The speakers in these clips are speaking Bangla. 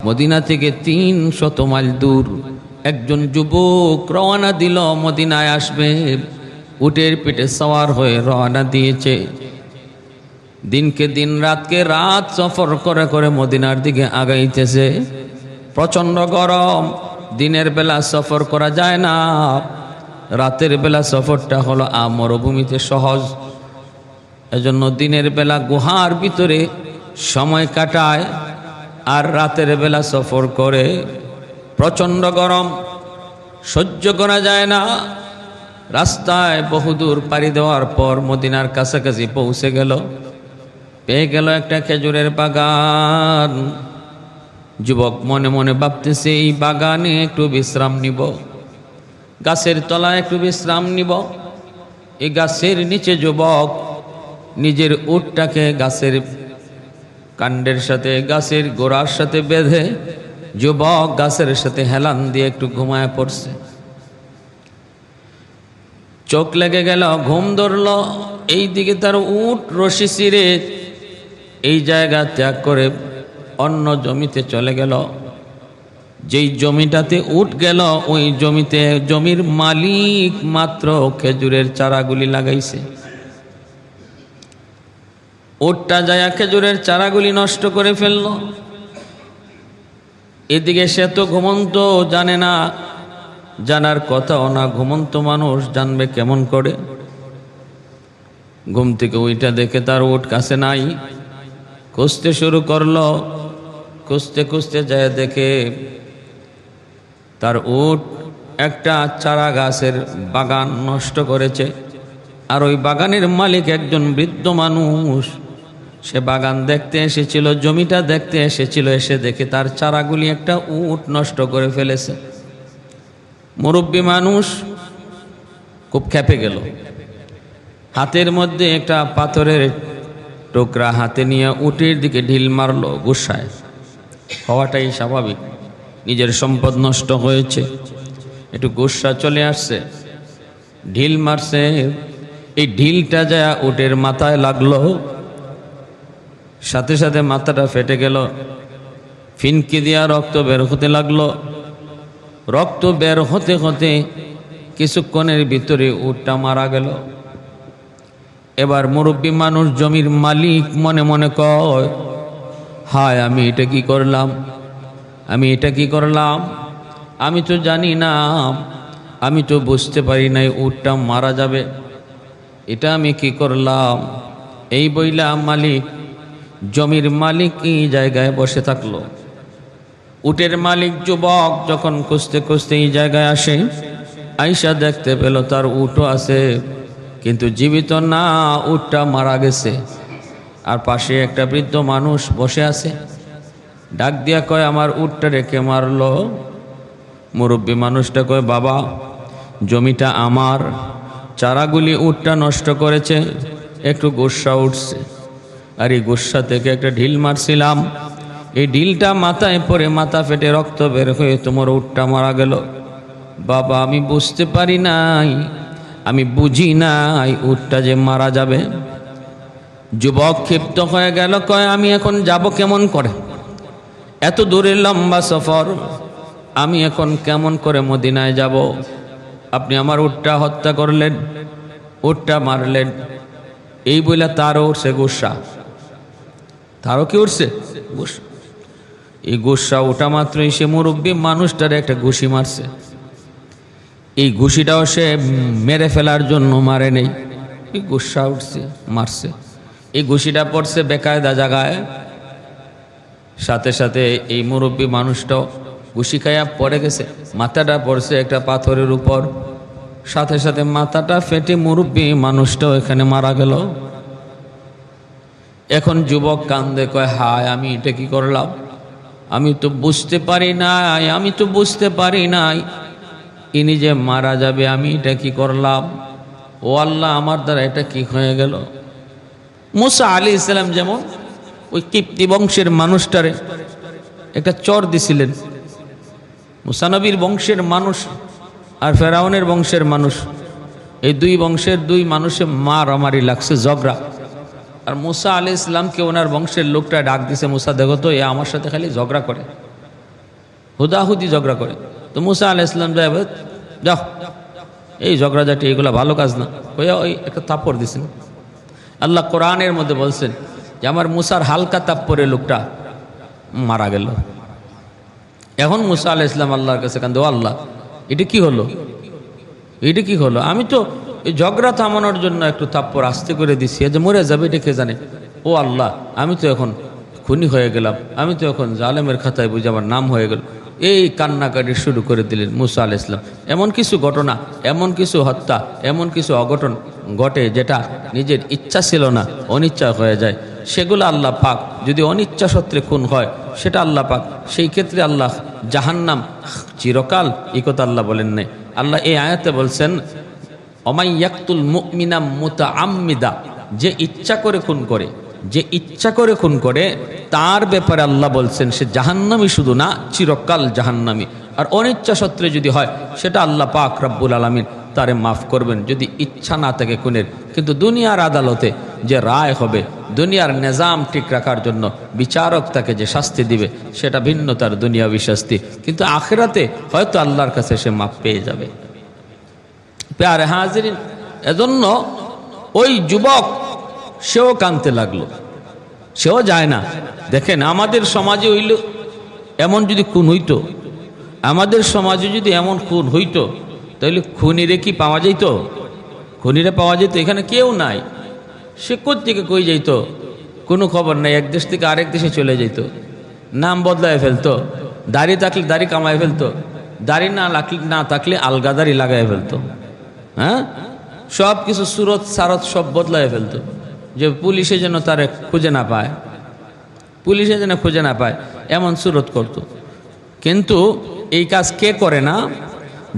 মদিনা থেকে 300 মাইল দূর একজন যুবক রওনা দিল, মদিনায় আসবে। উটের পিঠে সওয়ার হয়ে রওনা দিয়েছে। দিনকে দিন, রাতকে রাত সফর করে করে মদিনার দিকে আগাইতেছে। প্রচণ্ড গরম, দিনের বেলা সফর করা যায় না, রাতের বেলা সফরটা হলো মরুভূমিতে সহজ। এজন্য দিনের বেলা গুহার ভিতরে সময় কাটায়, আর রাতের বেলা সফর করে। প্রচণ্ড গরম সহ্য করা যায় না। রাস্তায় বহুদূর পাড়ি দেওয়ার পর মদিনার কাছাকাছি পৌঁছে গেল। পেয়ে গেল একটা খেজুরের বাগান। যুবক মনে মনে ভাবতেছে, এই বাগানে একটু বিশ্রাম নিব, গাছের তলায় একটু বিশ্রাম নিব। এই গাছের নিচে যুবক নিজের উটটাকে গাছের কাণ্ডের সাথে, গাছের গোড়ার সাথে বেঁধে যুবক গাছের সাথে হেলান দিয়ে একটু ঘুমায় পড়ছে। চোখ লেগে গেল, ঘুম ধরল। এই দিকে তার উট রশি ছিঁড়ে এই জায়গা ত্যাগ করে অন্য জমিতে চলে গেল। যেই জমিটাতে উট গেল, ওই জমিতে জমির মালিক মাত্র খেজুরের চারাগুলি লাগাইছে। উটটা যায় খেজুরের চারাগুলি নষ্ট করে ফেলল। এদিকে সে তো ঘুমন্ত, জানে না, জানার কথাও না। ঘুমন্ত মানুষ জানবে কেমন করে? ঘুম থেকে ওইটা দেখে তার উট কাছে নাই। খুঁজতে শুরু করলো। খুঁজতে খুঁজতে যায় দেখে তার উট একটা চারা গাছের বাগান নষ্ট করেছে। আর ওই বাগানের মালিক একজন বৃদ্ধ মানুষ। সে বাগান দেখতে এসেছিল, জমিটা দেখতে এসেছিল। এসে দেখে তার চারাগুলি একটা উট নষ্ট করে ফেলেছে। মুরব্বী মানুষ খুব ক্ষেপে গেল। হাতের মধ্যে একটা পাথরের টুকরা হাতে নিয়ে উটের দিকে ঢিল মারলো। গুসায় হওয়াটাই স্বাভাবিক, নিজের সম্পদ নষ্ট হয়েছে, একটু গুসা চলে আসছে, ঢিল মারছে। এই ঢিলটা যায় উটের মাথায় লাগলো, সাথে সাথে মাথাটা ফেটে গেল। ফিনকি দিয়া রক্ত বের হতে লাগলো। রক্ত বের হতে হতে কিছুক্ষণের ভিতরে উটটা মারা গেল। এবার মুরব্বী মানুষ, জমির মালিক, মনে মনে কয়, হায় আমি এটা কি করলাম, আমি এটা কি করলাম, আমি তো জানি না, আমি তো বুঝতে পারি নাই উটটা মারা যাবে, এটা আমি কি করলাম। এই বইলা মালিক, জমির মালিক এই জায়গায় বসে থাকলো। উটের মালিক যুবক যখন খুঁজতে খুঁজতে এই জায়গায় আসে, আইসা দেখতে পেল তার উটও আছে, কিন্তু জীবিত না, উটটা মারা গেছে। আর পাশে একটা বৃদ্ধ মানুষ বসে আছে। ডাক দিয়া কয়, আমার উটটা রেখে মারলো। মুরব্বী মানুষটা কয়, বাবা জমিটা আমার, চারাগুলি উটটা নষ্ট করেছে, একটু গুসা উঠছে, আর এই গুসা থেকে একটা ঢিল মারছিলাম, এই ঢিলটা মাথায় পড়ে মাথা ফেটে রক্ত বের হয়ে তোমার উটটা মারা গেল। বাবা আমি বুঝতে পারি নাই, আমি বুঝি নাই উটটা যে মারা যাবে। যুবক ক্ষিপ্ত হয়ে গেল, কয় আমি এখন যাব কেমন করে, এত দূরের লম্বা সফর, আমি এখন কেমন করে মদিনায় যাব? আপনি আমার উটটা হত্যা করলেন, উটটা মারলেন। এই বইলা তারও উঠছে গুসা। তারও কি উঠছে গুসা। এই গুসা ওটা মাত্রই সে মুরব্বী মানুষটারে একটা ঘুষি মারছে। এই ঘুষিটাও সে মেরে ফেলার জন্য মারে নেই, এই গুসা উঠছে, মারছে। এই ঘুষিটা পড়ছে বেকায়দা জায়গায়। সাথে সাথে এই মুরব্বী মানুষটাও ঘুষি খাইয়া পড়ে গেছে, মাথাটা পড়ছে একটা পাথরের উপর। সাথে সাথে মাথাটা ফেটে মুরব্বী মানুষটাও এখানে মারা গেল। এখন যুবক কান্দে, কয় হায় আমি এটা কি করলাম, আমি তো বুঝতে পারি নাই, আমি তো বুঝতে পারি নাই ইনি যে মারা যাবে, আমি এটা কি করলাম, ও আল্লাহ আমার দ্বারা এটা কি হয়ে গেল। মুসা আলাইহিস সালাম যেমন ওই কিপ্তি বংশের মানুষটারে একটা চর দিছিলেন। মুসা নবীর বংশের মানুষ আর ফেরাউনের বংশের মানুষ, এই দুই বংশের দুই মানুষে মারামারি লাগছে, ঝগড়া। আর মুসা আলাইহিস সালামকে ওনার বংশের লোকটা ডাক দিছে, মুসা দেখো তো এ আমার সাথে খালি ঝগড়া করে, হুদাহুদি ঝগড়া করে। তো মুসা আলাইহিস সালাম যায়, যাও এই ঝগড়াঝাটি এগুলো ভালো কাজ না, হইয়া ওই একটা তাপড় দিছেন। আল্লাহ কোরআনের মধ্যে বলছেন যে আমার মুসার হালকা তাপ্পরে লোকটা মারা গেল। এখন মুসা আলাইহিস সালাম আল্লাহর কাছে কান্দে, ও আল্লাহ এটা কি হলো, এটা কি হলো? আমি তো এই ঝগড়া থামানোর জন্য একটু তাপ্পর আস্তে করে দিছি, যে মরে যাবে এটা কে জানে। ও আল্লাহ আমি তো এখন খুনি হয়ে গেলাম, আমি তো এখন জালেমের খাতায় বুঝে আমার নাম হয়ে গেল। এই কান্নাকাটি শুরু করে দিলেন মুসা আলাইহিস সালাম। এমন কিছু ঘটনা, এমন কিছু হত্যা, এমন কিছু অঘটন ঘটে যেটা নিজের ইচ্ছা ছিল না, অনিচ্ছা হয়ে যায়। সেগুলো আল্লাহ পাক যদি অনিচ্ছা সত্ত্বে খুন হয় সেটা আল্লাহ পাক, সেই ক্ষেত্রে আল্লাহ জাহান্নাম চিরকাল এই কথা আল্লাহ বলেন নাই। আল্লাহ এই আয়াতে বলছেন অমাই ইয়াকতুল মুমিনা মুতাআম্মিদা, যে ইচ্ছা করে খুন করে, যে ইচ্ছা করে খুন করে তার ব্যাপারে আল্লাহ বলছেন সে জাহান্নামী, শুধু না চিরকাল জাহান্নামী। আর অনিচ্ছা সত্ত্বে যদি হয় সেটা আল্লাহ পাক রব্বুল আলামিন তারে মাফ করবেন যদি ইচ্ছা না থাকে খুনের। কিন্তু দুনিয়ার আদালতে যে রায় হবে, দুনিয়ার নিজাম ঠিক রাখার জন্য বিচারক তাকে যে শাস্তি দিবে সেটা ভিন্ন, তার দুনিয়াবী শাস্তি। কিন্তু আখিরাতে হয়তো আল্লাহর কাছে সে মাফ পেয়ে যাবে। প্যারে হাজিরিন, এজন্য ওই যুবক সেও কাঁদতে লাগলো, সেও যায় না। দেখেন আমাদের সমাজে হইল এমন যদি খুন হইতো, আমাদের সমাজে যদি এমন খুন হইতো তাহলে খুনিরে কি পাওয়া যেত? খুনিরে পাওয়া যেত? এখানে কেউ নাই। সে কোত্থেকে কই যাইত কোনো খবর নাই, এক দেশ থেকে আরেক দেশে চলে যেত, নাম বদলায় ফেলতো, দাড়ি থাকলে দাড়ি কামায় ফেলতো, দাড়ি না থাকলে আলগা দাড়ি লাগায় ফেলতো। হ্যাঁ, সব কিছু সুরত সারত সব বদলায় ফেলতো, যে পুলিশে যেন তারে খুঁজে না পায়, পুলিশে যেন খুঁজে না পায়, এমন সুরত করত। কিন্তু এই কাজ কে করে না?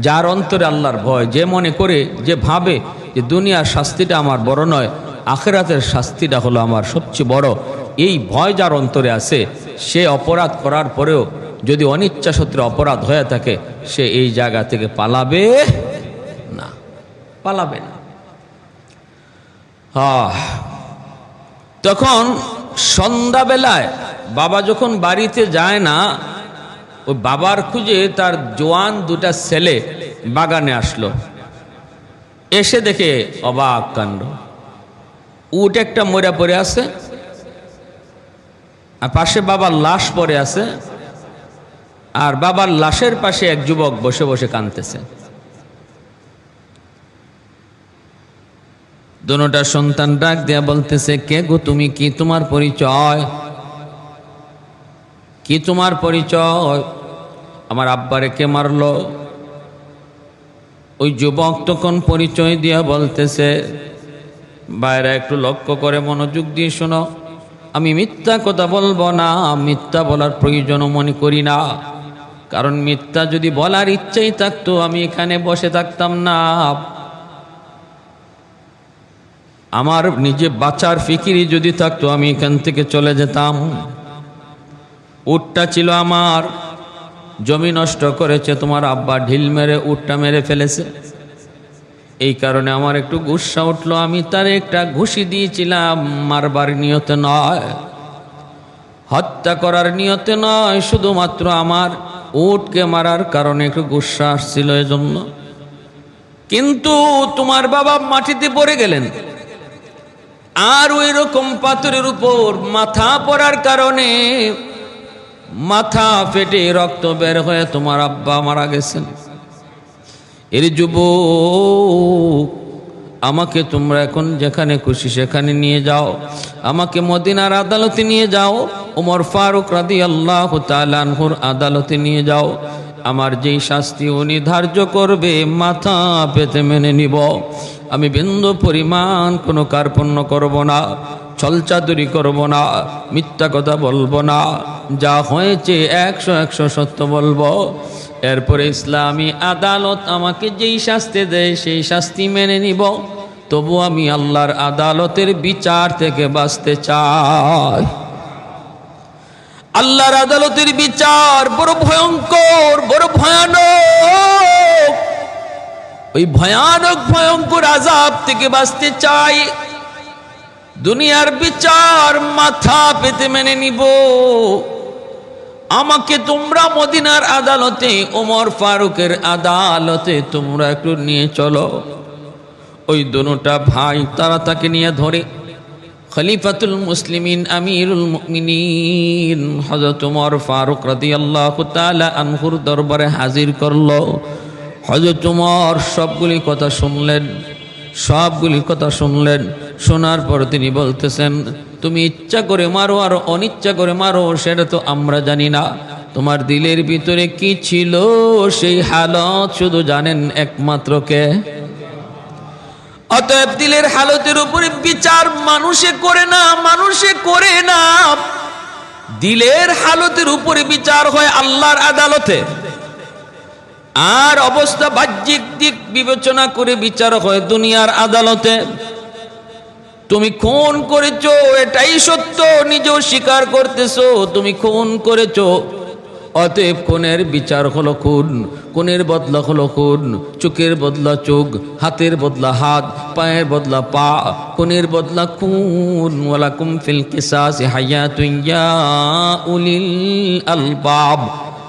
যার অন্তরে আল্লাহর ভয়, যে মনে করে, যে ভাবে যে দুনিয়ার শাস্তিটা আমার বড় নয়, আখিরাতের শাস্তিটা হলো আমার সবচেয়ে বড়। এই ভয় যার অন্তরে আছে, সে অপরাধ করার পরেও যদি অনিচ্ছা সত্ত্বে অপরাধ হয়ে থাকে, সে এই জায়গা থেকে পালাবে না, পালাবে না। তখন সন্ধ্যাবেলায় বাবা যখন বাড়িতে যায় না, ওই বাবার খুঁজে তার জোয়ান দুটা ছেলে বাগানে আসলো। এসে দেখে অবাক কাণ্ড, উট একটা মরা পড়ে আছে, আর পাশে বাবার লাশ পড়ে আছে, আর বাবার লাশের পাশে এক যুবক বসে বসে কাঁদতেছে। দোনোটা সন্তান ডাক দিয়া বলতেছে, কে গো তুমি? কি তোমার পরিচয়? কি তোমার পরিচয়? আমার আব্বারে কে মারলো? ওই যুবক তখন পরিচয় দিয়া বলতেছে, বাইরে একটু লক্ষ্য করে মনোযোগ দিয়ে শোনো, আমি মিথ্যা কথা বলবো না, মিথ্যা বলার প্রয়োজনও মনে করি না, কারণ মিথ্যা যদি বলার ইচ্ছাই থাকতো আমি এখানে বসে থাকতাম না। আমার নিজে বাঁচার ফিকিরি যদি থাকতো আমি এখান থেকে চলে যেতাম। উটটা ছিল আমার, জমি নষ্ট করেছে তোমার আব্বা, ঢিল মেরে উটটা মেরে ফেলেছে। এই কারণে আমার একটু গুসা উঠলো, আমি তার একটা ঘুষি দিয়েছিলাম, মারবার নিয়তে নয়, হত্যা করার নিয়তে নয়, শুধুমাত্র আমার উটকে মারার কারণে একটু গুসা আসছিল এজন্য। কিন্তু তোমার বাবা মাটিতে পড়ে গেলেন, আর ওই রকম পাথরের উপর মাথা পড়ার কারণে মাথা ফেটে রক্ত বের হয়ে তোমার আব্বা মারা গেছেন। এর যুবক, আমাকে তোমরা এখন যেখানে খুশি সেখানে নিয়ে যাও, আমাকে মদিনার আদালতে নিয়ে যাও, ওমর ফারুক রাদিয়াল্লাহু তাআলা আনহুর আদালতে নিয়ে যাও। আমার যেই শাস্তি উনি ধার্য করবে মাথা পেতে মেনে নিব। আমি বিন্দু পরিমাণ কোনো কার্পণ্য করব না, ছলচাতুরি করব না, মিথ্যা কথা বলবো না, যা হয়েছে 100 সত্য বলবো। এরপরে ইসলামী আদালত আমাকে যেই শাস্তি দেয় সেই শাস্তি মেনে নিব। তবু আমি আল্লাহর আদালতের বিচার থেকে বাঁচতে চাই। আল্লাহর আদালতের বিচার বড় ভয়ঙ্কর, বড় ভয়ানক। ওই ভয়ানক ভয়ঙ্কর আযাব থেকে বাঁচতে চাই। দুনিয়ার বিচার মাথা পেতে মেনে নিব, আমাকে তোমরা মদিনার আদালতে, ওমর ফারুকের আদালতে তোমরা একটু নিয়ে চলো। ওই দুটা ভাই তারা তাকে নিয়ে ধরে খলিফাতুল মুসলিমিন আমিরুল মুমিনিন হযরত ওমর ফারুক রাদিয়াল্লাহু তাআলা আনহুর দরবারে হাজির করলো। হযরত ওমর সবগুলি কথা শুনলেন। শোনার পর তিনি বলতেছেন, তুমি ইচ্ছা করে মারো আর অনিচ্ছা করে মারো সেটা তো আমরা জানি না, তোমার দিলের ভিতরে কি ছিল সেই হালত শুধু জানেন একমাত্র কে। অতএব দিলের হালতের উপরে বিচার মানুষে করে না, দিলের হালতের উপরে বিচার হয় আল্লাহর আদালতে। আর অবস্থা বাহ্যিক দিক বিবেচনা করে বিচার হয় দুনিয়ার আদালতে। তুমি খুন করেছো, এটাই সত্য, নিজেও স্বীকার করতেছো তুমি খুন করেছো। অতএব খুনের বিচার হলো খুন, খুনের বদলা হলো খুন, চোখের বদলা চোখ, হাতের বদলা হাত, পায়ের বদলা পা, খুনের বদলা খুন। ওয়ালাকুম ফিল কিসাসি হায়াতুন ইয়া উলিল আলবাব।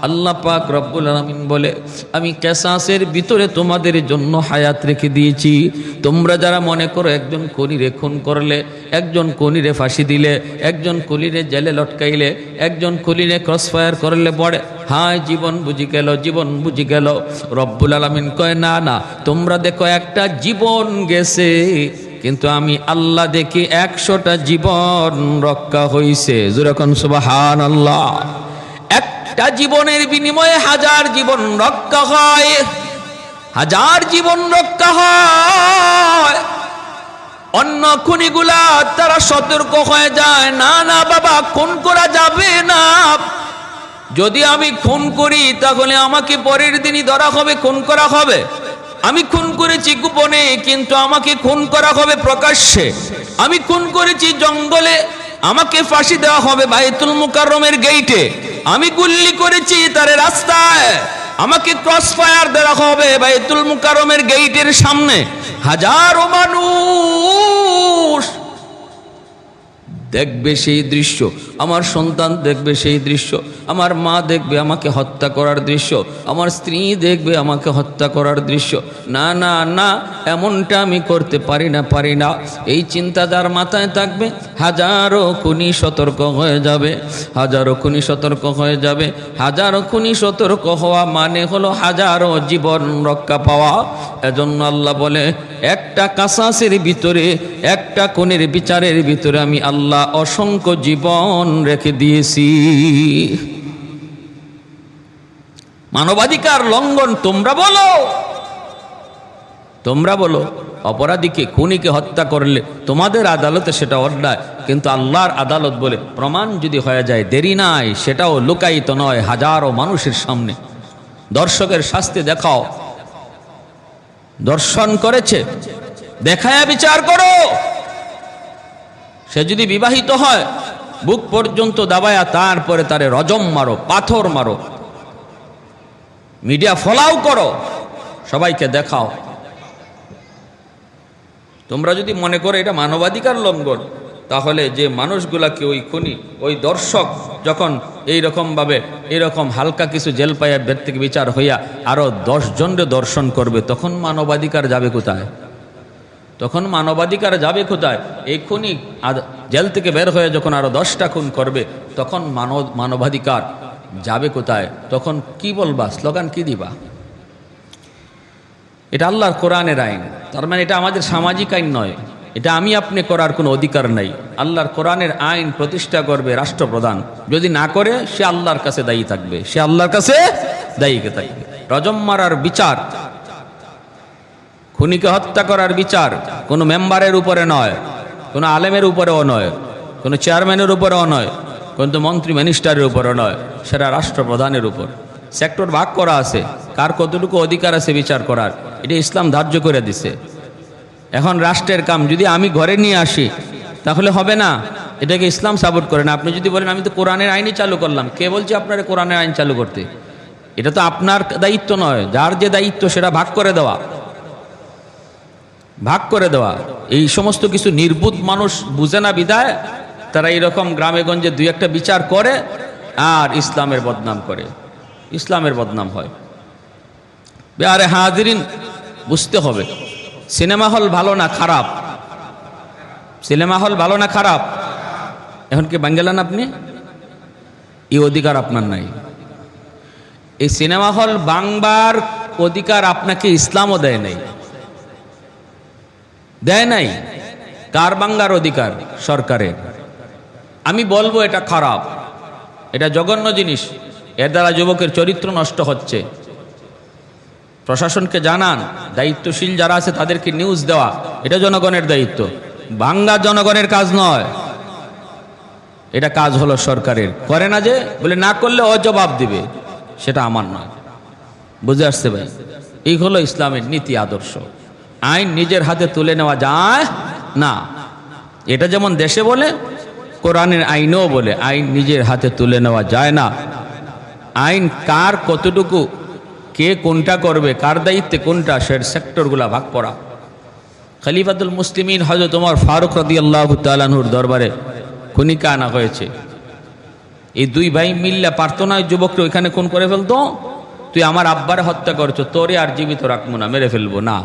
আল্লাহ পাক রব্বুল আলামিন বলে, আমি কিসাসের ভিতরে তোমাদের জন্য হায়াত রেখে দিয়েছি। তোমরা যারা মনে করো একজন খুনিরে খুন করলে, একজন খুনিরে ফাঁসি দিলে, একজন খুনিরে জেলে লটকাইলে, একজন খুনিরে ক্রসফায়ার করলে পড়ে হায় জীবন বুঝি গেল, রব্বুল আলামিন কয় না না, তোমরা দেখো একটা জীবন গেছে, কিন্তু আমি আল্লাহ দেখি 100টা জীবন রক্ষা হইছে। যেরকম সুবহানাল্লাহ। একটা জীবনের বিনিময়ে 1000 জীবন রক্ষা হয়, 1000 জীবন রক্ষা হয়। অন্য খুনিগুলা তারা সতর্ক হয়ে যায়, না না বাবা খুন করা যাবে না, যদি আমি খুন করি তাহলে আমাকে পরের দিনই ধরা হবে, খুন করা হবে। আমি খুন করেছি গোপনে, কিন্তু আমাকে খুন করা হবে প্রকাশ্যে। আমি খুন করেছি জঙ্গলে, আমাকে ফাঁসি দেওয়া হবে বাইতুল মুকাররমের গেইটে। আমি গুল্লি করেছি তার রাস্তায়, আমাকে ক্রস ফায়ার দেওয়া হবে বাইতুল মুকাররমের গেইটের সামনে। হাজারো মানুষ দেখবে সেই দৃশ্য, আমার সন্তান দেখবে সেই দৃশ্য, আমার মা দেখবে আমাকে হত্যা করার দৃশ্য, আমার স্ত্রী দেখবে আমাকে হত্যা করার দৃশ্য। না না না, এমনটা আমি করতে পারি না। এই চিন্তা যার মাথায় থাকবে, হাজারো খুনি সতর্ক হয়ে যাবে। হাজারো খুনি সতর্ক হওয়া মানে হলো হাজারো জীবন রক্ষা পাওয়া। এজন্য আল্লাহ বলে, একটা কাসাসের ভিতরে, একটা খুনের বিচারের ভিতরে আমি আল্লাহ অসংখ্য জীবন রেখে দিয়েছি। মানবাধিকার লঙ্ঘন তোমরা বলো অপরাধীকে খুনিকে হত্যা করলে তোমাদের আদালতে সেটা অন্যায়, কিন্তু আল্লাহর আদালত বলে প্রমাণ যদি হয়ে যায় দেরি নাই, সেটাও লুকায়িত নয়, হাজারো মানুষের সামনে দর্শকের শাস্তি দেখাও। দর্শন করেছে, দেখায়া বিচার করো। সে যদি বিবাহিত হয়, বুক পর্যন্ত দাবায়া তারপরে তারে রজম মারো, পাথর মারো, মিডিয়া ফলাও করো, সবাইকে দেখাও। তোমরা যদি মনে করো এটা মানবাধিকার লঙ্ঘন, তাহলে যে মানুষগুলাকে ওই খুনি, ওই দর্শক যখন এইরকম হালকা কিছু জেল পাইয়া বের থেকে বিচার হইয়া আরো 10 জনরে দর্শন করবে, তখন মানবাধিকার যাবে কোথায়? এই খুনি জেল থেকে বের হয়ে যখন আরো 10টা খুন করবে, তখন মানবাধিকার যাবে কোথায়? তখন কি বলবা, স্লোগান কি দিবা? এটা আল্লাহর কোরআনের আইন, তার মানে এটা আমাদের সামাজিক আইন নয়, এটা আমি আপনি করার কোনো অধিকার নাই। আল্লাহর কোরআনের আইন প্রতিষ্ঠা করবে রাষ্ট্রপ্রধান, যদি না করে সে আল্লাহর কাছে দায়ী থাকবে, রজম মারার বিচার, খুনিকে হত্যা করার বিচার কোনো মেম্বারের উপরে নয়, কোনো আলেমের উপরেও নয়, কোনো চেয়ারম্যানের উপরেও নয়, কিন্তু মন্ত্রী মিনিস্টারের উপরও নয়, সেটা রাষ্ট্রপ্রধানের উপর। সেক্টর ভাগ করা আছে, কার কতটুকু অধিকার আছে বিচার করার, এটা ইসলাম ধার্য করে দিছে। এখন রাষ্ট্রের কাম যদি আমি ঘরে নিয়ে আসি তাহলে হবে না, এটাকে ইসলাম সাপোর্ট করে না। আপনি যদি বলেন আমি তো কোরআনের আইনই চালু করলাম, কে বলছে আপনার কোরআনের আইন চালু করতে? এটা তো আপনার দায়িত্ব নয়, যার যে দায়িত্ব সেটা ভাগ করে দেওয়া। এই সমস্ত কিছু নির্বুধ মানুষ বুঝে না বিদায় তারা এইরকম গ্রামে গঞ্জে 2-1টা বিচার করে, আর ইসলামের বদনাম করে, ইসলামের বদনাম হয়। আরে হাজিরিন, বুঝতে হবে সিনেমা হল ভালো না খারাপ? সিনেমা হল ভালো না খারাপ? এখন কি বাঙ্গেলান আপনি? এই অধিকার আপনার নাই। এই সিনেমা হল বাংবার অধিকার আপনাকে ইসলামও দেয় নাই, দেয় নাই। কার বাংলার অধিকার? সরকারের। আমি বলবো এটা খারাপ, এটা জঘন্য জিনিস, এর দ্বারা যুবকের চরিত্র নষ্ট হচ্ছে। প্রশাসনকে জানান, দায়িত্বশীল যারা আছে তাদেরকে নিউজ দেওয়া, এটা জনগণের দায়িত্ব, বাংলা জনগণের কাজ নয়। এটা কাজ হলো সরকারের। করে না যে বলে না করলে অজবাব দিবে, সেটা আমার নয়। বুঝে আসছে ভাই? এই হলো ইসলামের নীতি আদর্শ। আইন নিজের হাতে তুলে নেওয়া যায় না। এটা যেমন দেশে বলে, কোরআনের আইনও বলে আইন নিজের হাতে তুলে নেওয়া যায় না। আইন কার কতটুকু, কে কোনটা করবে, কার দায়িত্বে কোনটা, সের সেক্টরগুলা ভাগ করা। খলিফাতুল মুসলিমিন হযরত ওমর ফারুক রাদিয়াল্লাহু তাআলা আনহুর দরবারে খুনিকা আনা হয়েছে। এই দুই ভাই মিল্লা পারতো না যুবককে ওইখানে খুন করে ফেলতো। তুই আমার আব্বারে হত্যা করছো, তোরে আর জীবিত রাখবো না, মেরে ফেলবো না।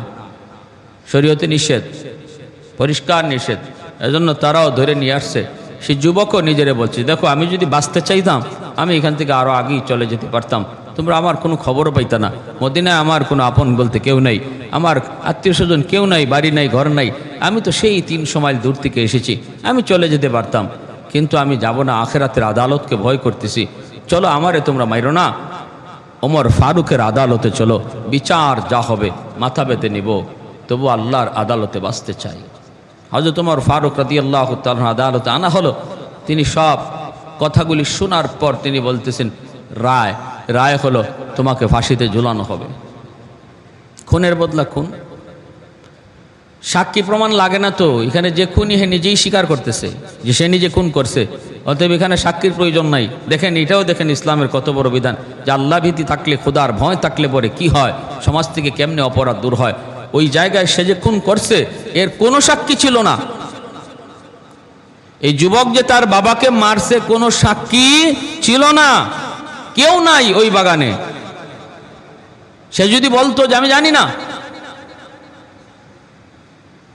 শরীয়তে নিষেধ, পরিষ্কার নিষেধ। এজন্য তারাও ধরে নিয়ে আসছে। সেই যুবকও নিজেরে বলছে, দেখো আমি যদি বাঁচতে চাইতাম আমি এখান থেকে আরো আগেই চলে যেতে পারতাম, তোমরা আমার কোনো খবরও পাইতা না। মদিনায় আমার কোনো আপন বলতে কেউ নাই, আমার আত্মীয় স্বজন কেউ নাই, বাড়ি নাই, ঘর নাই। আমি তো সেই 300 মাইল দূর থেকে এসেছি, আমি চলে যেতে পারতাম, কিন্তু আমি যাব না, আখেরাতের আদালতকে ভয় করতেছি। চলো আমারে তোমরা মাইরো না, ওমর ফারুকের আদালতে চলো, বিচার যা হবে মাথা পেতে নিব, তবু আল্লাহর আদালতে বাঁচতে চাই। হযরত ওমর ফারুক রাদিয়াল্লাহু তাআলা আদালতে আনা হলো। তিনি সব কথাগুলি শোনার পর তিনি বলতেছেন, রায় রায় হলো তোমাকে ফাঁসিতে ঝুলানো হবে। খুনের বদলা খুন, সাক্ষী প্রমাণ লাগে না তো। এখানে যে খুনি হে নিজেই স্বীকার করতেছে যে সে নিজে খুন করছে, অতএব এখানে সাক্ষীর প্রয়োজন নাই। দেখেন, এটাও দেখেন ইসলামের কত বড় বিধান, যে আল্লাহ ভীতি থাকলে, খোদার ভয় থাকলে পরে কি হয়, সমাজ থেকে কেমনে অপরাধ দূর হয়। ওই জায়গায় সে যে খুন করছে এর কোনো সাক্ষী ছিল না। এই যুবক যে তার বাবাকে মারছে, কোনো সাক্ষী ছিল না, কেউ নাই ওই বাগানে। সে যদি বলতো যে আমি জানি না,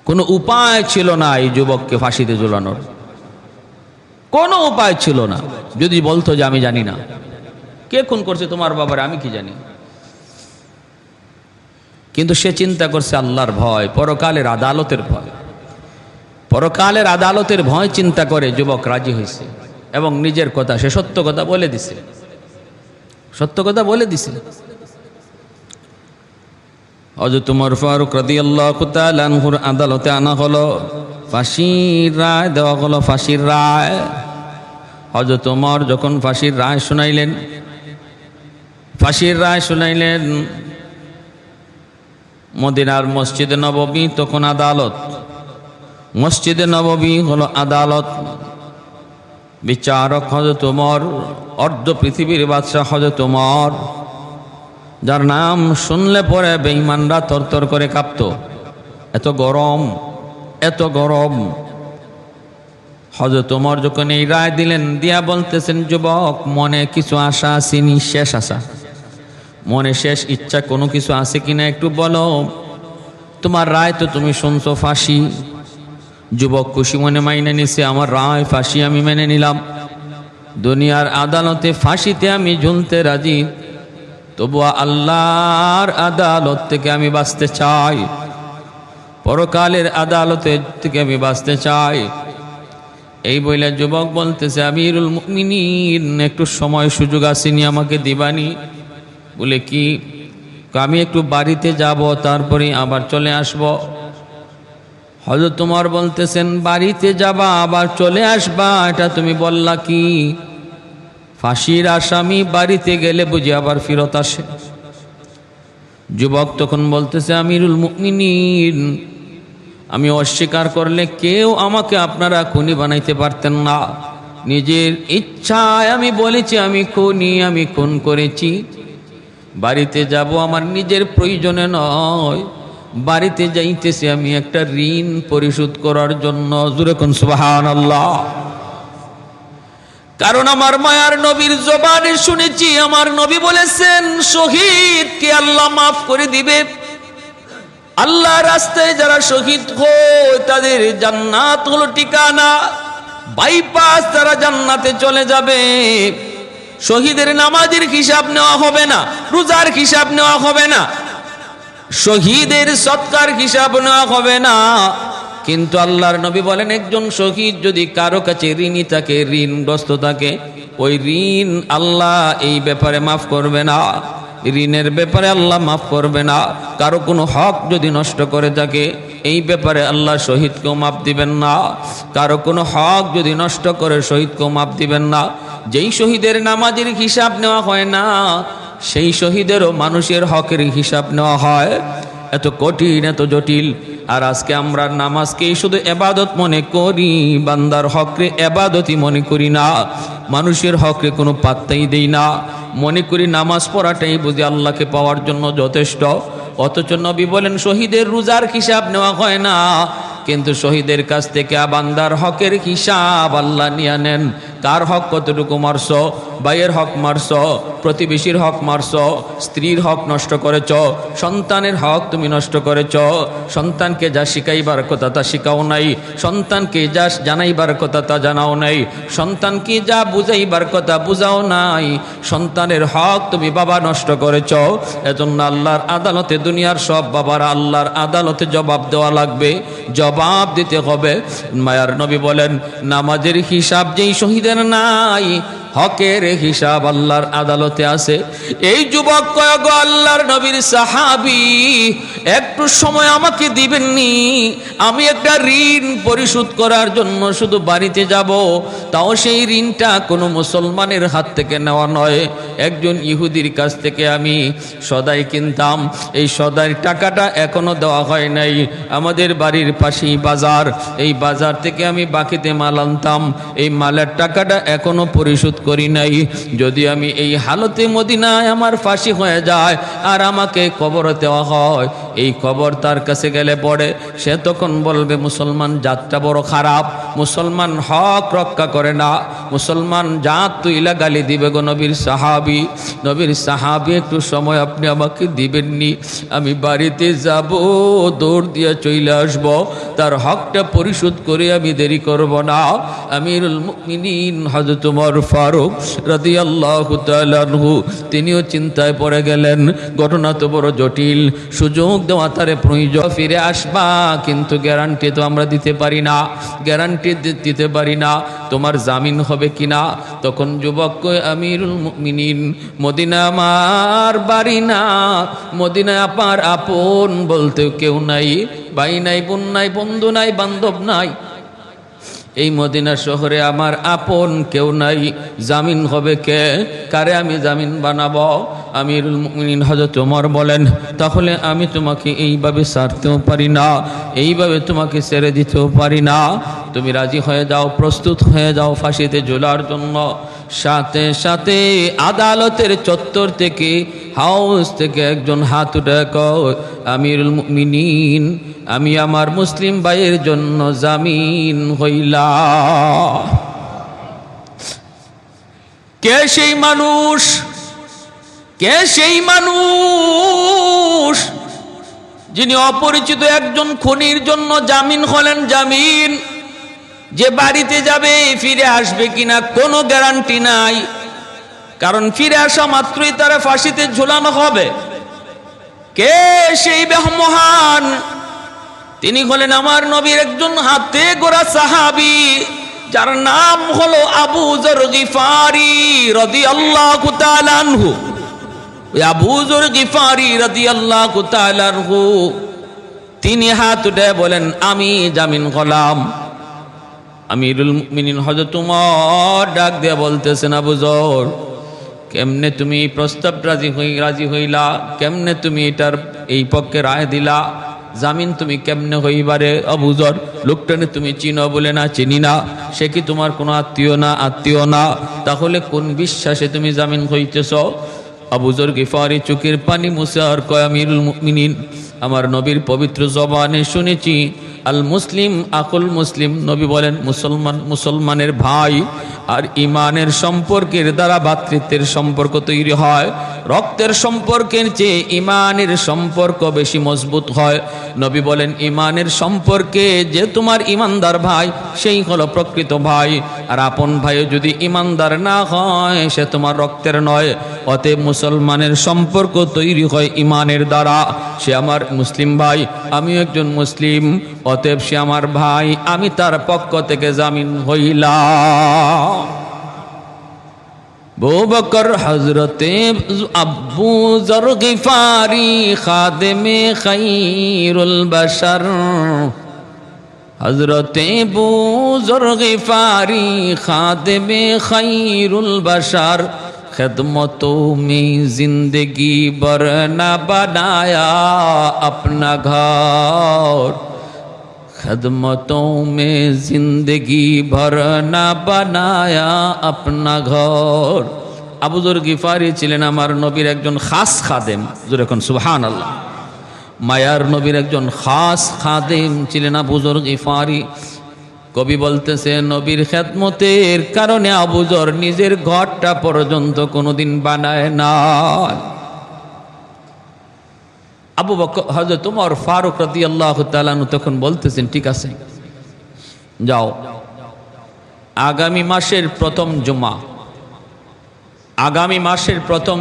কোনো উপায় ছিল না এই যুবককে ফাঁসিতে ঝুলানোর, কোনো উপায় ছিল না। যদি বলতো যে আমি জানি না, কে খুন করছে তোমার বাবার, আমি কি জানি। কিন্তু সে চিন্তা করছে আল্লাহর ভয়, পরকালের আদালতের ভয়। পরকালের আদালতের ভয় চিন্তা করে যুবক রাজি হয়েছে এবং নিজের কথা, সে সত্য কথা বলে দিছে, সত্য কথা বলে দিছে। হযরত ওমর ফারুক রাদিয়াল্লাহু তাআলা আনহুর আদালতে আনা হলো, ফাঁসির রায় দেওয়া হলো, ফাঁসির রায়। হযরত ওমর যখন ফাঁসির রায় শুনাইলেন, ফাঁসির রায় শুনাইলেন, মদিনার মসজিদে নববী তখন আদালত, মসজিদে নববী হলো আদালত। বিচারক হযরত ওমর, অর্ধ পৃথিবীর বাদশাহ হযরত ওমর, যার নাম শুনলে পরে বেঈমানরা তরতর করে কাঁপত। এত গরম, এত গরম। হযরত ওমর যখন এই রায় দিলেন, দিয়া বলতেছেন, যুবক মনে কিছু আশা আসেনি, শেষ আশা, মনে শেষ ইচ্ছা কোনো কিছু আছে কিনা একটু বলো। তোমার রায় তো তুমি শুনছো ফাঁসি। যুবক খুশি মনে মাইনে নিছে, আমার রায় ফাঁসি, আমি মেনে নিলাম। দুনিয়ার আদালতে ফাঁসিতে আমি ঝুলতে রাজি, তবুও আল্লাহর আদালত থেকে আমি বাঁচতে চাই, পরকালের আদালতে থেকে আমি বাঁচতে চাই। এই বইলে যুবক বলতেছে, আমিরুল মুমিনিন একটু সময় সুযোগ আসেনি, আমাকে দিবানি। বলে কি? আমি একটু বাড়িতে যাব, তারপরে আবার চলে আসব। হযরত ওমর বলতেছেন, বাড়িতে যাবা আবার চলে আসবা, এটা তুমি বললা কি? ফাঁসির আসামি বাড়িতে গেলে বুঝি আবার ফিরত আসে? যুবক তখন বলতেছে, আমিরুল মুমিনিন, আমি অস্বীকার করলে কেউ আমাকে আপনারা খুনি বানাইতে পারতেন না। নিজের ইচ্ছায় আমি বলেছি আমি খুনি, আমি খুন করেছি। বাড়িতে যাব আমার নিজের প্রয়োজনে নয়, বাড়িতে যাইতেছি আমি একটা ঋণ পরিশোধ করার জন্য। জোরে কোন সুবহানাল্লাহ। কারণ আমার মায়ার নবীর জবানে শুনেছি, আমার নবী বলেছেন শহীদকে আল্লাহ মাফ করে দিবে। আল্লাহ রাস্তায় যারা শহীদ হয় তাদের জান্নাত হলো ঠিকানা, বাইপাস তারা জান্নাতে চলে যাবে। শহীদের নামাজের হিসাব নেওয়া হবে না, রোজার হিসাব নেওয়া হবে না, শহীদের সৎকার হিসাব নেওয়া হবে না। কিন্তু আল্লাহর নবী বলেন একজন শহীদ যদি কারো কাছে ঋণী থাকে, ঋণগ্রস্ত থাকে, ওই ঋণ আল্লাহ এই ব্যাপারে মাফ করবে না, ঋণের ব্যাপারে আল্লাহ মাফ করবে না। কারো কোনো হক যদি নষ্ট করে থাকে এই ব্যাপারে আল্লাহ শহীদকেও মাফ দিবেন না। কারো কোনো হক যদি নষ্ট করে শহীদকেও মাফ দিবেন না। যেই শহীদের নামাজের হিসাব নেওয়া হয় না সেই শহীদেরও মানুষের হকের হিসাব নেওয়া হয়। এত কঠিন, এত জটিল। আর আজকে আমরা নামাজকেই শুধু এবাদত মনে করি, বান্দার হকরে এবাদতই মনে করি না, মানুষের হকরে কোনো পাত্তাই দেই না। মনে করি নামাজ পড়াটাই বুঝি আল্লাহকে পাওয়ার জন্য যথেষ্ট। অথচ নবী বলেন শহীদের রোজার হিসাব নেওয়া হয় না, কিন্তু শহীদের কাছ থেকে বান্দার হকের হিসাব আল্লাহ নিয়ে নেন। কার হক কতটুকু মারছ, ভাইয়ের হক মারছ, প্রতিবেশীর হক মারছ, স্ত্রীর হক নষ্ট করেছ, সন্তানের হক তুমি নষ্ট করেছ, সন্তানকে যা শিখাইবার কথা তা শিখাও নাই, সন্তানকে যা জানাইবার কথা তা জানাও নাই, সন্তানকে যা বুঝাইবার কথা বুঝাও নাই, সন্তানের হক তুমি বাবা নষ্ট করেছ। এজন্য আল্লাহর আদালতে দুনিয়ার সব বাবারা আল্লাহর আদালতে জবাব দেওয়া লাগবে, জবাব দিতে হবে। মায়ার নবী বলেন নামাজের হিসাব যেই শহীদের নাই, হকের হিসাব আল্লাহর আদালতে আছে। এই যুবক কয় গো আল্লাহর নবীর সাহাবী, একটু সময় আমাকে দিবেননি? আমি একটা ঋণ পরিশোধ করার জন্য শুধু বাড়িতে যাব, তাও সেই ঋণটা কোনো মুসলমানের হাত থেকে নেওয়া নয়, একজন ইহুদির কাছ থেকে আমি সদাই কিনতাম। এই সদাইয়ের টাকাটা এখনো দেওয়া হয় নাই। আমাদের বাড়ির পাশেই বাজার, এই বাজার থেকে আমি বাকিতে মাল আনতাম, এই মালের টাকাটা এখনো পরিশোধ করি নাই। যদি আমি এই হালতে মদিনায় আমার ফাঁসি হয়ে যায় আর আমাকে কবর দেওয়া হয়, এই কবর তার কাছে গেলে পড়ে সে তখন বলবে মুসলমান জাতটা বড় খারাপ, মুসলমান হক রক্ষা করে না, মুসলমান জাত তুইলা গালি দিবে গো নবীর সাহাবী। নবীর সাহাবী একটু সময় আপনি আমাকে দিবেননি? আমি বাড়িতে যাব, দৌড় দিয়ে চলে আসব, তার হকটা পরিশোধ করে আমি দেরি করব না। আমিরুল মুমিনিন হযরত ওমর ফারুক রাদিয়াল্লাহু তাআলা আনহু তিনিও চিন্তায় পড়ে গেলেন। ঘটনা তো বড় জটিল, সুযোগ দেওয়া তারে প্রয়োজন, ফিরে আসবা, কিন্তু গ্যারান্টি তো আমরা দিতে পারি না, গ্যারান্টি দিতে পারি না তোমার জামিন হবে কিনা। তখন যুবক কয় আমিরুল মুমিনিন, মদিনা আমার বাড়ি না, মদিনায় আপনার আপন বলতে কেউ নাই, ভাই নাই, বোন নাই, বন্ধু নাই, বান্ধব নাই, এই মদিনা শহরে আমার আপন কেউ নাই, জামিন হবে কে? কারে আমি জামিন বানাবো? আমিরুল মুমিনিন হযরত ওমর বলেন তাহলে আমি তোমাকে এইভাবে ছাড়তেও পারি না, এইভাবে তোমাকে ছেড়ে দিতেও পারি না, তুমি রাজি হয়ে যাও, প্রস্তুত হয়ে যাও ফাঁসিতে ঝোলার জন্য। সাথে সাথে আদালতের চত্বর থেকে, হাউস থেকে একজন হাত উঠে কয় আমিরুল মুমিনিন, আমি আমার মুসলিম ভাইয়ের জন্য জামিন হইলা। কে সেই মানুষ? কে সেই মানুষ যিনি অপরিচিত একজন খুনির জন্য জামিন হলেন? জামিন যে বাড়িতে যাবে, ফিরে আসবে কিনা কোনো গ্যারান্টি নাই, কারণ ফিরে আসা মাত্রই তারা ফাঁসিতে ঝুলানো হবে। কে সেই মহান? তিনি হলেন আমার নবীর একজন হাতে গোরা সাহাবী, যার নাম হলো আবু যর গিফারি রাদিয়াল্লাহু তাআলা আনহু। আবু যর গিফারি রাদিয়াল্লাহু তাআলা আনহু তিনি হাত উঠে বলেন আমি জামিন হলাম। আমিরুল মুমিনিন হযরত ওমর ডাক দিয়ে বলতেছেন আবু যর, কেমনে তুমি এই প্রস্তাব রাজি হইলা? কেমনে তুমি এটার এই পক্ষে রায় দিলা? জামিন তুমি কেমনে হইবারে? আবু যর, লোকটানে তুমি চিনো? বলে না, চিনি না। সে কি তোমার কোনো আত্মীয় না? আত্মীয় না। তাহলে কোন বিশ্বাসে তুমি জামিন হইতেছ? আবু যর গিফারি চোখের পানি মুছে আর কয় আমিরুল মুমিনিন, আমার নবীর পবিত্র জবানে শুনেছি আল মুসলিম আকুল মুসলিম, নবী বলেন মুসলমানের ভাই। আর ইমানের সম্পর্কের দ্বারা ভ্রাতৃত্বের সম্পর্ক তৈরি হয়। রক্তের সম্পর্কের চেয়ে ইমানের সম্পর্ক বেশি মজবুত হয়। নবী বলেন ইমানের সম্পর্কে যে তোমার ইমানদার ভাই সেই হলো প্রকৃত ভাই। আর আপন ভাইও যদি ইমানদার না হয় সে তোমার রক্তের নয়। অতএব মুসলমানের সম্পর্ক তৈরি হয় ইমানের দ্বারা। সে আমার মুসলিম ভাই, আমিও একজন মুসলিম, অতএব সে আমার ভাই, আমি তার পক্ষ থেকে জামিন হইলাম। আবু বকর হযরতে আবু যর গিফারি খাদেমে খায়রুল বাশার, হযরতে আবু যর গিফারি খাদেমে খায়রুল বাশার, खिदमतों में जिंदगी भर न बनाया अपना घर, खिदमतों में जिंदगी भर न बनाया अपना घर। আবু যর গিফারি ছিলেন আমার নবীর একজন খাস খাদেম, জোরে কোন সুবহানাল্লাহ। মায়ার নবীর একজন খাস খাদেম ছিলেন আবু যর গিফারি। কবি বলতেছে নবীর খেদমতের কারণে আবু যর নিজের ঘরটা পর্যন্ত কোনোদিন বানায় না। আবু বকর হযরত ওমর ফারুক রাদিয়াল্লাহু তাআলা আনহু তখন বলতেছেন ঠিক আছে যাও, আগামী মাসের প্রথম জুমা, আগামী মাসের প্রথম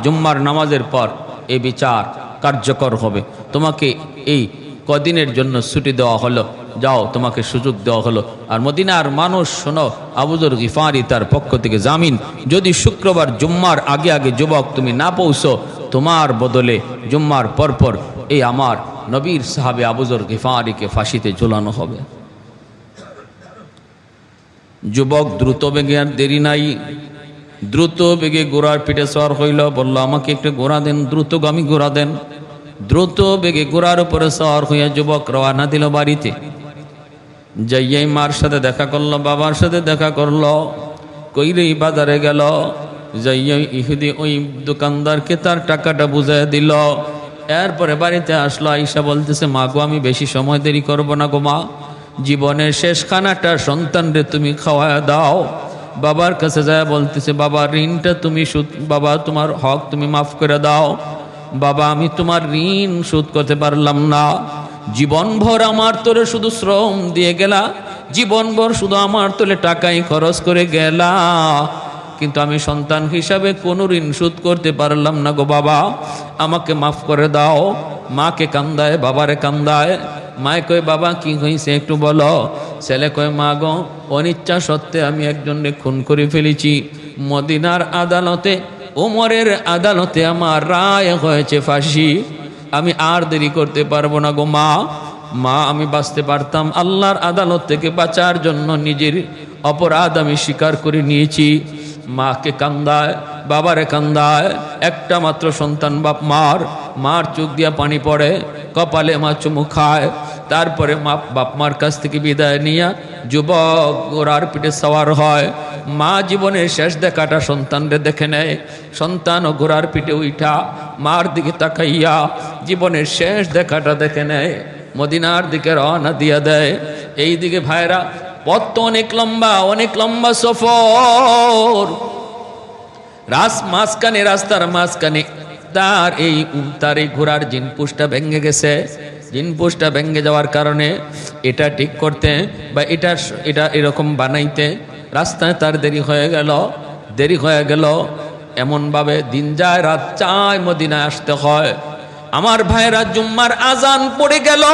জুম্মার নামাজের পর এই বিচার কার্যকর হবে। তোমাকে এই কদিনের জন্য ছুটি দেওয়া হলো, যাও তোমাকে সুযোগ দেওয়া হলো। আর মদিনার মানুষ শোনো, আবু যর গিফারি তার পক্ষ থেকে জামিন, যদি শুক্রবার জুম্মার আগে আগে যুবক তুমি না পৌঁছো, তোমার বদলে জুম্মার পরপর এই আমার নবীর সাহাবে আবু যর গিফারিকে ফাঁসিতে ঝুলানো হবে। যুবক দ্রুত বেগে, আর দেরি নাই, দ্রুত বেগে ঘোড়ার পিঠে সওয়ার হইল, বলল আমাকে একটু ঘোড়া দেন, দ্রুতগামী ঘোড়া দেন। দ্রুত বেগে ঘোড়ার উপরে সওয়ার হইয়া যুবক রওনা দিল বাড়িতে। যাইয়াই মার সাথে দেখা করলো, বাবার সাথে দেখা করলো, কইরেই বাজারে গেল, যাইয়াই ইহুদি ওই দোকানদারকে তার টাকাটা বুঝাই দিল। এরপরে বাড়িতে আসলো, আইসা বলতেছে মা গো আমি বেশি সময় দেরি করবো না গো মা, জীবনের শেষ খানাটা সন্তানরে তুমি খাওয়ায় দাও। বাবার কাছে যায় বলতেছে বাবা ঋণটা তুমি বাবা তোমার হক তুমি মাফ করে দাও। বাবা আমি তোমার ঋণ শোধ করতে পারলাম না, জীবনভর আমার তোরে শুধু শ্রম দিয়ে গেলা, জীবনভর শুধু আমার তোলে টাকাই খরচ করে গেলা, কিন্তু আমি সন্তান হিসাবে কোনো ঋণ শোধ করতে পারলাম না গো বাবা, আমাকে মাফ করে দাও। মাকে কান্দায়, বাবারে কান্দায়। মায় কয় বাবা কি হয়েছে একটু বলো। ছেলে কয় মা গো অনিচ্ছা সত্ত্বে আমি একজনকে খুন করে ফেলেছি, মদিনার আদালতে ওমরের আদালতে আমার রায় হয়েছে ফাঁসি, আমি আর দেরি করতে পারবো না গো মা। মা আমি বাঁচতে পারতাম, আল্লাহর আদালত থেকে বাঁচার জন্য নিজের অপরাধ আমি স্বীকার করে নিয়েছি। মাকে কান্দায়, বাবারে কান্দায়, একটা মাত্র সন্তান বাপ মার চোখ দিয়া পানি পড়ে, কপালে মা চুমু খায়। তারপরে বাপ মার কাছ থেকে বিদায় নিয়া যুবক ঘোড়ার পিঠে সওয়ার হয়। মা জীবনের শেষ দেখাটা সন্তানরে দেখে নেয়, সন্তান ও ঘোড়ার পিঠে উঠা মার দিকে তাকাইয়া জীবনের শেষ দেখাটা দেখে নেয়, মদিনার দিকে রওনা দিয়া দেয়। এই দিকে ভাইরা পথ তো অনেক লম্বা সফর, রাস্তার মাঝখানে তার এই ঘোড়ার জিনপুষটা ভেঙে গেছে। জিনপুষটা ভেঙে যাওয়ার কারণে এটা ঠিক করতে বা এটা এরকম বানাইতে রাস্তায় তার দেরি হয়ে গেল। এমনভাবে দিন যায় রাত চায়, মদিনায় আসতে হয়। আমার ভাইরা জুম্মার আজান পড়ে গেল,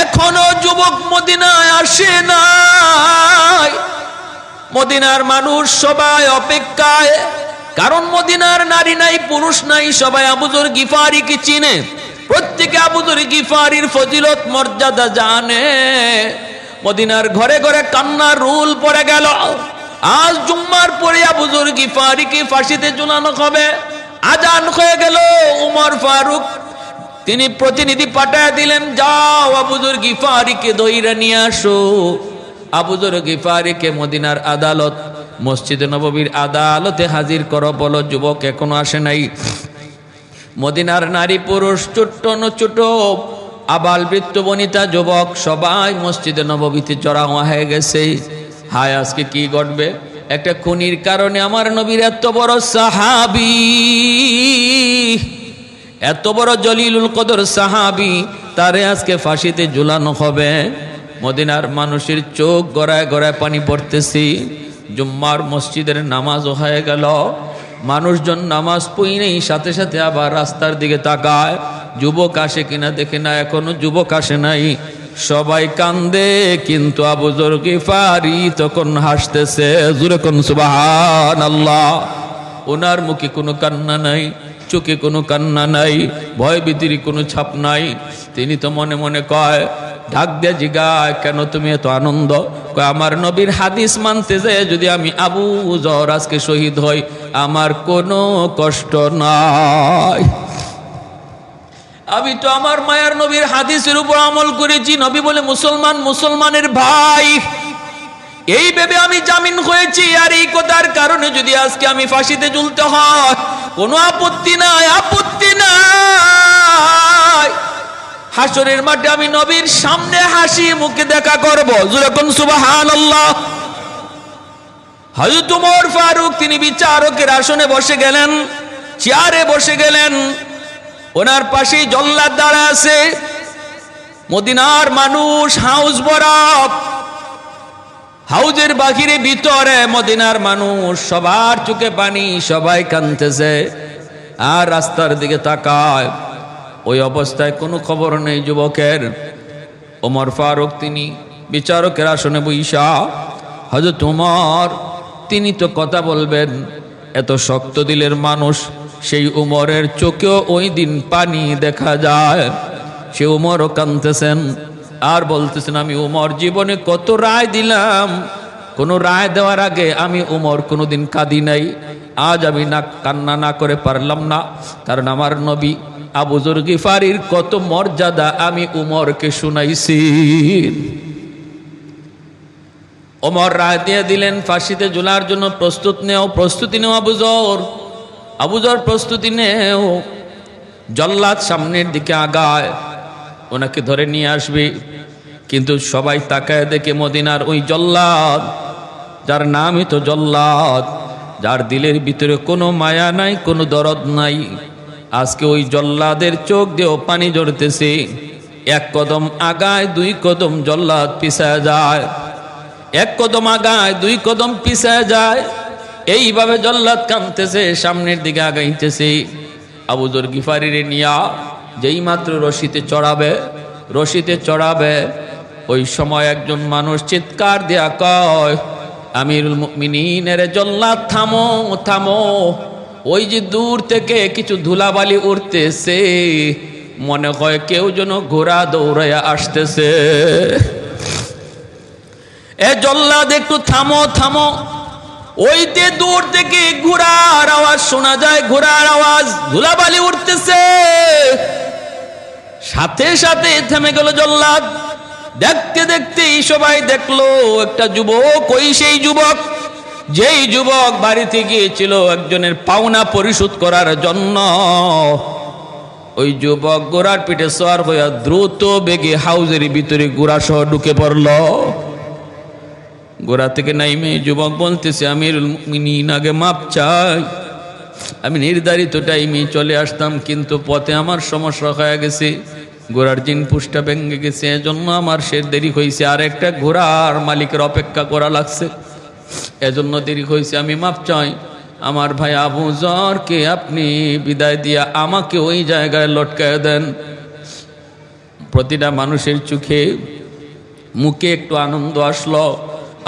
এখনো যুবক মদিনায় আসে নাই। মদিনার মানুষ সবাই অপেক্ষায়, কারণ মদিনার নারী নাই পুরুষ নাই, সবাই আবু যর গিফারিকে চিনে, প্রত্যেকে আবু যর গিফারির ফজিলত মর্যাদা জানে। মদিনার ঘরে ঘরে কান্নার রুল পড়ে গেল, আজ জুম্মার পরে আবু যর গিফারিকে ফাঁসিতে ঝুলানো হবে। আজান হয়ে গেল, উমর ফারুক তিনি প্রতিনিধি পাঠায় দিলেন, যাও আবু যর গিফারিকে ধইরা নিয়ে আসো। আবু যর গিফারিকে মদিনার আদালত, মসজিদে নববীর আদালতে হাজির করো। বলো যুবক এখনো আসে নাই। মদিনার নারী পুরুষ ছোট ছোট আবাল বৃদ্ধ বনিতা যুবক সবাই মসজিদে নববীতে জড়া হয়ে গেছে। হায় আজকে কি ঘটবে? একটা খুনির কারণে আমার নবীর এত বড় সাহাবী, এত বড় জলিলুল কদর সাহাবী, তারে আজকে ফাঁসিতে ঝুলানো হবে। মদিনার মানুষের চোখ গড়ায় গড়ায় পানি পড়তেছি। জুম্মার মসজিদের নামাজও হয়ে গেল। মানুষজন নামাজ পড়ি নেই, সাথে সাথে আবার রাস্তার দিকে তাকায়, যুবক আসে কিনা দেখে না, এখনো যুবক আসে নাই। সবাই কান্দে, কিন্তু আবু যর গিফারি তখন হাসতেছে। জোরে কোন সুবহানাল্লাহ। ওনার মুখে কোনো কান্না নাই, চোখে কোনো কান্না নাই, ভয় ভীতির কোনো ছাপ নাই। তিনি তো মনে মনে কয়, ডাক দিয়ে জিগায়, কেন তুমি এত আনন্দ? কয়, আমার নবীর হাদিস মানতে যায় যদি আমি আবু যর আজকে শহীদ হই, আমার কোনো কষ্ট নাই। আমি তো আমার মায়ার নবীর হাদিসের উপর আমল করেছি। নবী বলে মুসলমান মুসলমানের ভাই, এই ভেবে আমি জামিন হয়েছি। আর এই কথার কারণে যদি আজকে আমি ফাঁসিতে ঝুলতে হয়, কোনো আপত্তি নাই, আপত্তি নাই। হাসরের মাঠে আমি নবীর সামনে হাসি মুখে দেখা করব। যখন সুবহানাল্লাহ। হযরত ওমর ফারুক তিনি বিচারকের আসনে বসে গেলেন, চেয়ারে বসে গেলেন। ওনার পাশেই জল্লাদ দাঁড়া আছে। মদিনার মানুষ হাউস বরাব, হাউজের বাহিরে ভিতরে মদিনার মানুষ, সবার চোখে পানি, সবাই কাঁদতেছে আর রাস্তার দিকে তাকায়। ওই অবস্থায় কোনো খবর নেই যুবকের। ওমর ফারুক তিনি বিচারকের আসনে বইসা, হযরত ওমর তিনি তো কথা বলবেন, এত শক্ত দিলের মানুষ, সেই উমরের চোখেও ওই দিন পানি দেখা যায়। সে উমরও কাঁদতেছেন আর বলতেছেন, আমি উমর জীবনে কত রায় দিলাম, কোনো রায় দেওয়ার আগে আমি উমর কোনোদিন কাঁদি নাই। আজ আমি না কান্না না করে পারলাম না, কারণ আমার নবী আবু যর গিফারির কত মর্যাদা আমি উমরকে শুনাইছি। ওমর রায় দিয়ে দিলেন, ফাঁসিতে ঝুলার জন্য প্রস্তুতি নেও আবু যর প্রস্তুতি নেও। জল্লাদ সামনের দিকে আগায়, ওনাকে ধরে নিয়ে আসবে। কিন্তু সবাই তাকায় দেখে মদিনার ওই জল্লাদ, যার নামই তো জল্লাদ, যার দিলের ভিতরে কোনো মায়া নাই, কোনো দরদ নাই, আজকে ওই জল্লাদের চোখ দিয়েও পানি ঝরতেছে। এক কদম আগায়, দুই কদম জল্লাদ পিছায় যায়, এক কদম আগায়, দুই কদম পিছায় যায়। এইভাবে জল্লাদ কাঁদতেছে, সামনের দিকে আগাইতেছে। আবু যর গিফারিরে নিয়া যেই মাত্র রশিতে চড়াবে, ওই সময় একজন মানুষ চিৎকার দেয়া কয়, আমিরুল মুমিনিনের জল্লাদ থামো থামো। ওই যে দূর থেকে কিছু ধুলাবালি উঠতেছে, মনে হয় কেউ যেন ঘোড়া দৌড়াইয়া আসতেছে। এ জল্লাদ একটু থামো থামো। ওইতে দূর থেকে ঘোড়ার আওয়াজ শোনা যায়, ঘোড়ার আওয়াজ, ধুলাবালি উঠতেছে। সাথে সাথে থেমে গেল জল্লাদ। দেখতে দেখতেই সবাই দেখলো একটা যুবক, ওই সেই যুবক যেই যুবক বাড়িতে গিয়েছিল একজনের পাওনা পরিশোধ করার জন্য। ওই যুবক ঘোড়ার পিঠে সওয়ার হইয়া দ্রুত বেগে হাউজের ভিতরে ঘোড়া সহ ঢুকে পড়ল। ঘোড়া থেকে নাইমে যুবক বলতেছে, আমিরুল মুমিনিন আগে মাপ চাই, আমি নির্ধারিত টাইমে চলে আসতাম, কিন্তু পথে আমার সমস্যা হয়ে গেছে, ঘোড়ার জিন পুষ্টা ভেঙে গেছে, এজন্য আমার দেরি হয়েছে। আর একটা ঘোড়ার মালিকের অপেক্ষা করা লাগছে, এজন্য দেরি হয়েছে, আমি মাপ চাই। আমার ভাই আবু যরকে আপনি বিদায় দিয়া আমাকে ওই জায়গায় লটকায় দেন। প্রতিটা মানুষের চোখে মুখে একটু আনন্দ আসলো।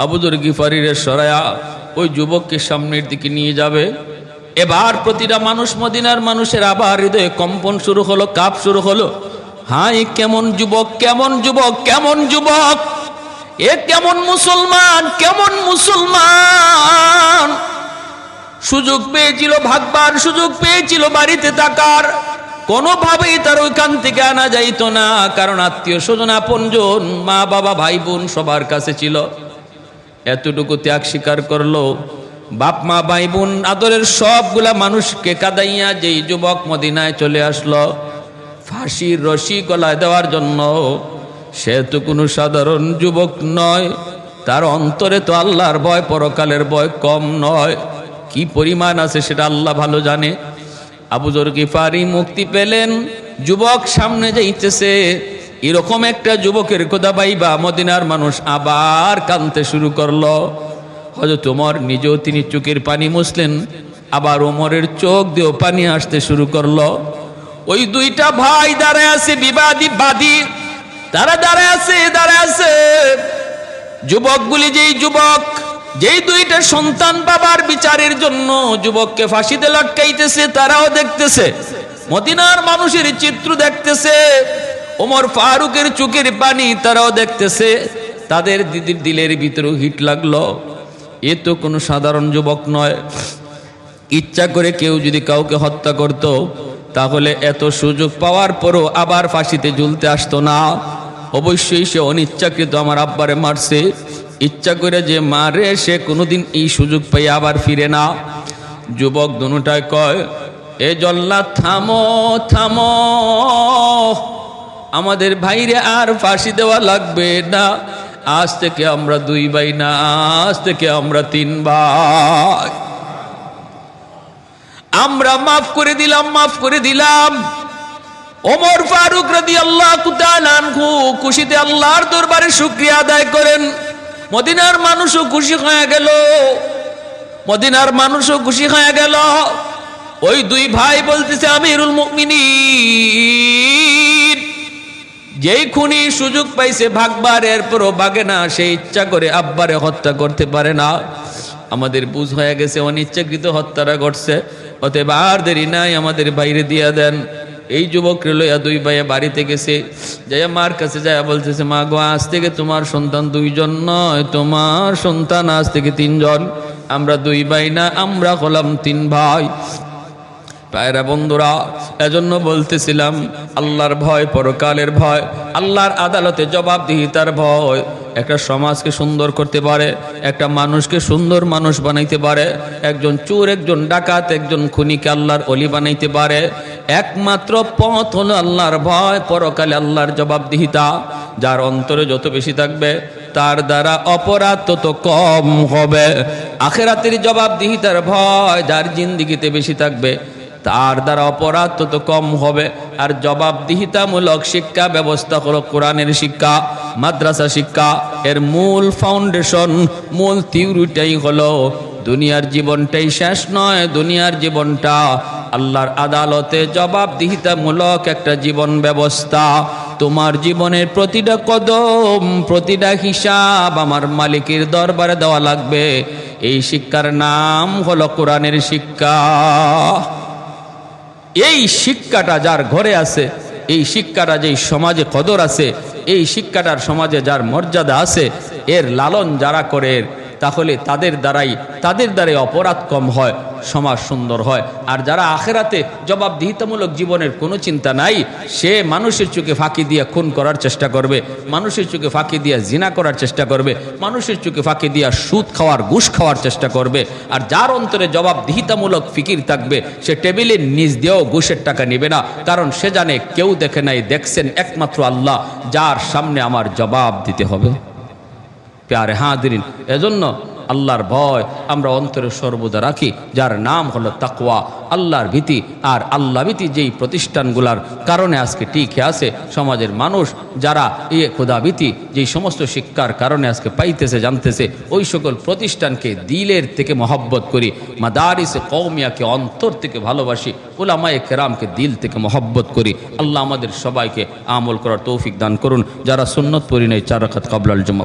আবু যর গিফারির সরায়া ওই যুবককে সামনের দিকে নিয়ে যাবে। এবার প্রতিটা মানুষ, মদিনার মানুষের আবার হৃদয়ে কম্পন শুরু হলো, কাঁপ শুরু হলো। হাই কেমন যুবক, কেমন যুবক, কেমন যুবক, এ কেমন মুসলমান, কেমন মুসলমান। সুযোগ পেয়েছিল ভাগবার, সুযোগ পেয়েছিল বাড়িতে থাকার, কোনোভাবেই তার ওইখান থেকে আনা যাইতো না, কারণ আত্মীয় স্বজন আপনজন, মা বাবা ভাই বোন সবার কাছে ছিল। এতটুকু ত্যাগ স্বীকার করলো, বাপ মা ভাই বোন আদরের সবগুলা মানুষকে কাঁদাইয়া যেই যুবক মদিনায় চলে আসলো, ফাঁসির রশি গলায় দেওয়ার জন্য। সে তো কোনো সাধারণ যুবক নয়, তার অন্তরে তো আল্লাহর ভয়, পরকালের ভয় কম নয়। কি পরিমাণ আছে সেটা আল্লাহ ভালো জানে। আবু যর গিফারি মুক্তি পেলেন, যুবক সামনে যাইতেছে। এরকম একটা যুবকের কথা পাইবা মদিনার মানুষ আবার কাঁদতে শুরু করলো। হযরত ওমর নিজেও তিনি চোখের পানি মুছলেন, আবার ওমরের চোখ দিয়েও পানি আসতে শুরু করলো। ওই দুইটা ভাই দাঁড়ায় আছে, বাদী তারা দাঁড়ায় আছে। যুবকগুলি যেই দুইটা সন্তান বাবার বিচারের জন্য যুবককে ফাঁসিতে লটকাইতেছে, তারাও দেখতেছে। মদিনার মানুষের চিত্র দেখতেছে, ওমর ফারুকের চোখের পানি তারাও দেখতেছে। তাদের দিলের ভিতরে হিট লাগলো, এ তো কোনো সাধারণ যুবক নয়। ইচ্ছা করে কেউ যদি কাউকে হত্যা করত, তাহলে এত সুযোগ পাওয়ার পরও আবার ফাঁসিতে ঝুলতে আসতো না। অবশ্যই সে অনিচ্ছাকৃত আমার আব্বারে মারছে। ইচ্ছা করে যে মারে সে কোনোদিন এই সুযোগ পাই আবার ফিরে না। যুবক দুটায় কয়, এ জল্লাদ থামো থামো, আমাদের ভাইরে আর ফাঁসি দেওয়া লাগবে না। আজ থেকে আমরা 2 ভাই না, আজ থেকে আমরা 3 ভাই। আমরা মাফ করে দিলাম। ওমর ফারুক রাদিয়াল্লাহু তাআলা আনহু খুশিতে আল্লাহর দরবারে শুকরিয়া আদায় করেন। মদিনার মানুষও খুশি হয়ে গেল। ওই 2 ভাই বলতেছে, আমিরুল মুমিনিন, যেই খুনি সুযোগ পাইছে ভাগবার, এরপরও ভাগে না, সে ইচ্ছা করে আব্বারে হত্যা করতে পারে না। আমাদের বুঝ হয়ে গেছে অনিচ্ছাকৃত হত্যাটা ঘটছে, অতএব আর দেরি নাই, আমাদের বাইরে দিয়া দেন। এই যুবক লইয়া 2 ভাইয়ে বাড়িতে গেছে, যাইয়া মার কাছে যাইয়া বলতেছে, মা গো, আজ থেকে তোমার সন্তান 2 জন নয়, তোমার সন্তান আজ থেকে 3 জন। আমরা 2 ভাই না, আমরা হলাম 3 ভাই। পায়রা বন্ধুরা, এজন্য বলতেছিলাম আল্লাহর ভয়, পরকালের ভয়, আল্লাহর আদালতে জবাবদিহিতার ভয় একটা সমাজকে সুন্দর করতে পারে, একটা মানুষকে সুন্দর মানুষ বানাইতে পারে। একজন চোর, একজন ডাকাত, একজন খুনিকে আল্লাহর ওলি বানাইতে পারে। একমাত্র পথ হলো আল্লাহর ভয়, পরকালে আল্লাহর জবাবদিহিতা। যার অন্তরে যত বেশি থাকবে, তার দ্বারা অপরাধ তত কম হবে। আখিরাতের জবাবদিহিতার ভয় যার জিন্দেগিতে বেশি থাকবে, তার দ্বারা অপরাধ তত কম হবে। আর জবাবদিহিতামূলক শিক্ষা ব্যবস্থা হলো কোরআনের শিক্ষা, মাদ্রাসা শিক্ষা। এর মূল ফাউন্ডেশন, মূল থিওরিটাই হলো দুনিয়ার জীবনটাই শেষ নয়, দুনিয়ার জীবনটা আল্লাহর আদালতে জবাবদিহিতামূলক একটা জীবন ব্যবস্থা। তোমার জীবনের প্রতিটা কদম, প্রতিটা হিসাব আমার মালিকের দরবারে দেওয়া লাগবে। এই শিক্ষার নাম হলো কোরআনের শিক্ষা। এই শিক্ষাটা যার ঘরে আছে, এই শিক্ষাটা যেই সমাজে কদর আছে, এই শিক্ষাটার সমাজে যার মর্যাদা আছে, এর লালন যারা করে, তাহলে তাদের দ্বারাই অপরাধ কম হয়, সমাজ সুন্দর হয়। আর যারা আখিরাতে জবাবদিহিতামূলক জীবনের কোনো চিন্তা নাই, সে মানুষের চোখে ফাঁকি দিয়ে খুন করার চেষ্টা করবে, মানুষের চোখে ফাঁকি দিয়ে জিনা করার চেষ্টা করবে, মানুষের চোখে ফাঁকি দিয়ে সুদ খাওয়ার, ঘুষ খাওয়ার চেষ্টা করবে। আর যার অন্তরে জবাবদিহিতামূলক ফিকির থাকবে, সে টেবিলের নিচ দিয়েও ঘুষের টাকা নেবে না, কারণ সে জানে কেউ দেখে নাই, দেখছেন একমাত্র আল্লাহ, যার সামনে আমার জবাব দিতে হবে। প্যারে হাজিরিন, এজন্য আল্লাহর ভয় আমরা অন্তরে সর্বদা রাখি, যার নাম হলো তাকওয়া, আল্লাহর ভীতি। আর আল্লাহ ভীতি যেই প্রতিষ্ঠানগুলার কারণে আজকে টিকে আছে সমাজের মানুষ, যারা এই খোদা ভীতি যেই সমস্ত শিক্ষার কারণে আজকে পাইতেছে, জানতেছে, ওই সকল প্রতিষ্ঠানকে দিলের থেকে মহব্বত করি, মাদারিসে কওমিয়াকে অন্তর থেকে ভালোবাসি, উলামায়ে কেরামকে দিল থেকে মহব্বত করি। আল্লাহ আমাদের সবাইকে আমল করার তৌফিক দান করুন। যারা সুন্নত পড়ি নাই 4 রাকাত ক্বাবলাল জুমা